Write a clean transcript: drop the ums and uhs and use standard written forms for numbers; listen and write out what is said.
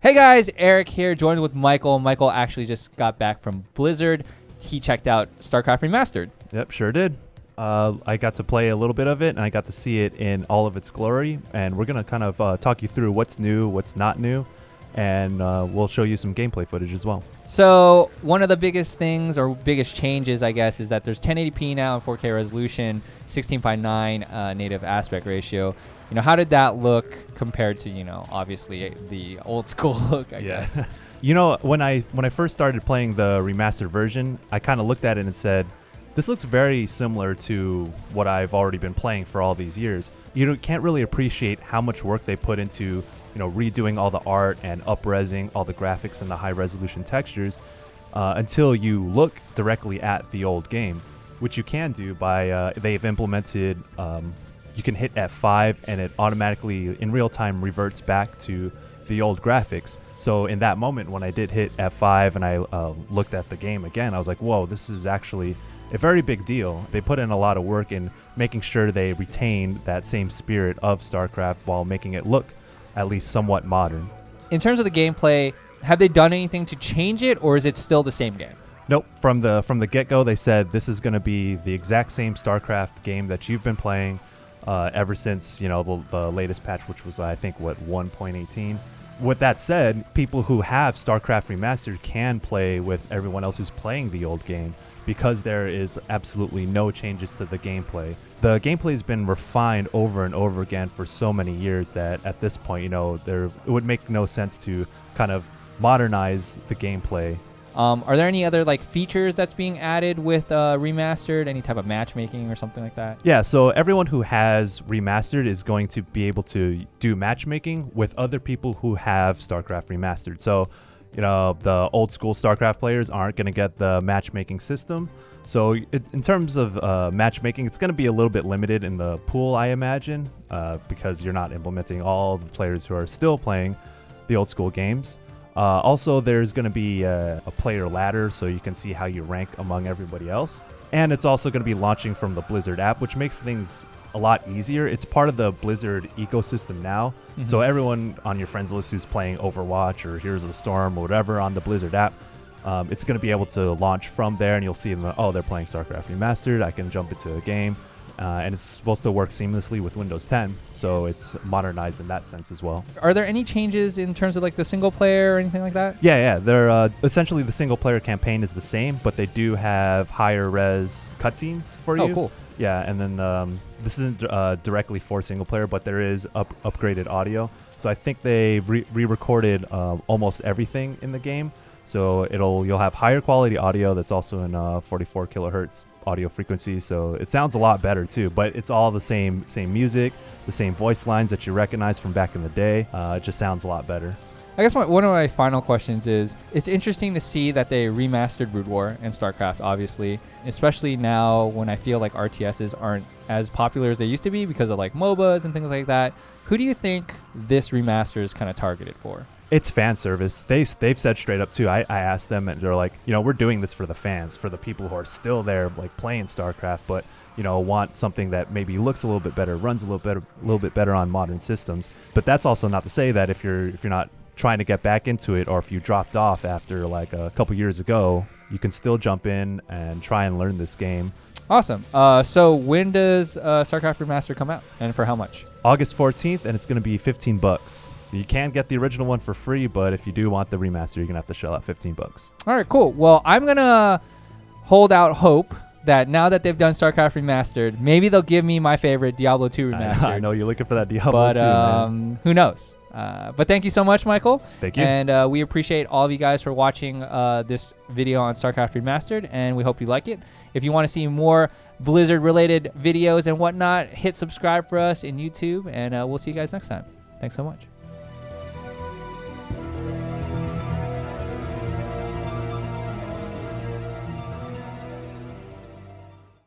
Hey guys, Eric here, joined with Michael. Michael actually just got back from Blizzard. He checked out StarCraft Remastered. Yep, sure did. I got to play a little bit of it, and I got to see it in all of its glory. And we're going to kind of talk you through what's new, what's not new, and we'll show you some gameplay footage as well. So one of the biggest things, or biggest changes, I guess, is that there's 1080p now in 4K resolution, 16:9 native aspect ratio. You know, how did that look compared to, obviously the old school look, I guess? You know, when I first started playing the remastered version, I kind of looked at it and said, this looks very similar to what I've already been playing for all these years. You can't really appreciate how much work they put into, redoing all the art and up-resing all the graphics and the high-resolution textures until you look directly at the old game, which you can do by they've implemented. You can hit F5 and it automatically in real time reverts back to the old graphics. So in that moment when I did hit F5 and I looked at the game again, I was like, whoa, this is actually a very big deal. They put in a lot of work in making sure they retain that same spirit of StarCraft while making it look at least somewhat modern. In terms of the gameplay, have they done anything to change it, or is it still the same game? Nope. From the get-go, they said this is going to be the exact same StarCraft game that you've been playing ever since the latest patch, which was I think 1.18. With that said, people who have StarCraft Remastered can play with everyone else who's playing the old game because there is absolutely no changes to the gameplay. The gameplay has been refined over and over again for so many years that at this point, it would make no sense to kind of modernize the gameplay. Are there any other features that's being added with Remastered? Any type of matchmaking or something like that? Yeah, so everyone who has Remastered is going to be able to do matchmaking with other people who have StarCraft Remastered. So, the old school StarCraft players aren't going to get the matchmaking system. So in terms of matchmaking, it's going to be a little bit limited in the pool, I imagine, because you're not implementing all the players who are still playing the old school games. Also, there's going to be a player ladder so you can see how you rank among everybody else. And it's also going to be launching from the Blizzard app, which makes things a lot easier. It's part of the Blizzard ecosystem now. Mm-hmm. So everyone on your friends list who's playing Overwatch or Heroes of the Storm or whatever on the Blizzard app, it's going to be able to launch from there, and you'll see them, they're playing StarCraft Remastered. I can jump into a game. And it's supposed to work seamlessly with Windows 10, so it's modernized in that sense as well. Are there any changes in terms of the single player or anything like that? Yeah. They're essentially the single player campaign is the same, but they do have higher res cutscenes for you. Oh, cool. Yeah, and then this isn't directly for single player, but there is upgraded audio. So I think they re-recorded almost everything in the game. So you'll have higher quality audio that's also in 44 kilohertz audio frequency, so it sounds a lot better too, but it's all the same music, the same voice lines that you recognize from back in the day. It just sounds a lot better. I guess one of my final questions is, it's interesting to see that they remastered Brood War and StarCraft, obviously, especially now when I feel like RTSs aren't as popular as they used to be because of MOBAs and things like that. Who do you think this remaster is kind of targeted for? It's fan service. They've said straight up too. I asked them, and they're like, we're doing this for the fans, for the people who are still there, playing StarCraft, but want something that maybe looks a little bit better, runs a little bit better on modern systems. But that's also not to say that if you're not trying to get back into it, or if you dropped off after a couple years ago, you can still jump in and try and learn this game. Awesome. So when does StarCraft Remastered come out, and for how much? August 14th, and it's going to be $15. You can get the original one for free, but if you do want the remaster, you're going to have to shell out $15. All right, cool. Well, I'm going to hold out hope that now that they've done StarCraft Remastered, maybe they'll give me my favorite Diablo 2 Remastered. I know you're looking for that Diablo 2, man. Who knows? But thank you so much, Michael. Thank you. And we appreciate all of you guys for watching this video on StarCraft Remastered, and we hope you like it. If you want to see more Blizzard-related videos and whatnot, hit subscribe for us in YouTube, and we'll see you guys next time. Thanks so much.